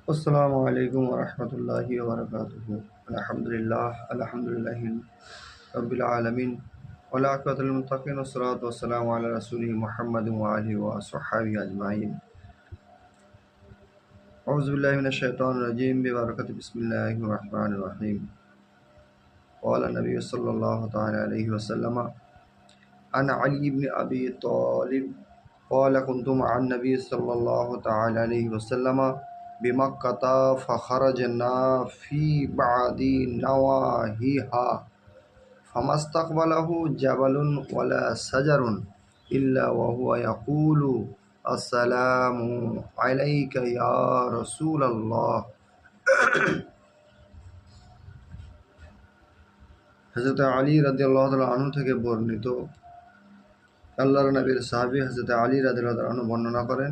अस्सलामु अलैकुम वरहमतुल्लाहि वबरकातुहू। अल्हम्दुलिल्लाहि रब्बिल आलमीन वल आक़िबतुल मुत्तक़ीन वस्सलातु वस्सलामु अला रसूलिहि मुहम्मदिन व आलिहि व अस्हाबिहि अजमाइन। औज़ु बिल्लाहि मिनश शैतानिर रजीम बिस्मिल्लाहिर रहमानिर रहीम। क़ाला नबी सल्लल्लाहु तआला अलैहि वसल्लम अन अली इब्न अबी तालिब क़ाल कुन्तु मअन नबी सल्लल्लाहु तआला अलैहि वसल्लम बिमक्कता फ़ख़रजना फ़ी बअदी नवाहिहा फ़मस्तक़बलहु जबलुन वला शजरुन इल्ला व हुवा यक़ूलु अस्सलामु अलैका या रसूलल्लाह। हज़रत अली रज़ियल्लाहु ताआला अन्हु থেকে বর্ণিত, আল্লাহর নবীর সাহাবী হযরত আলী রাদিয়াল্লাহু তাআলা আনহু বর্ণনা করেন,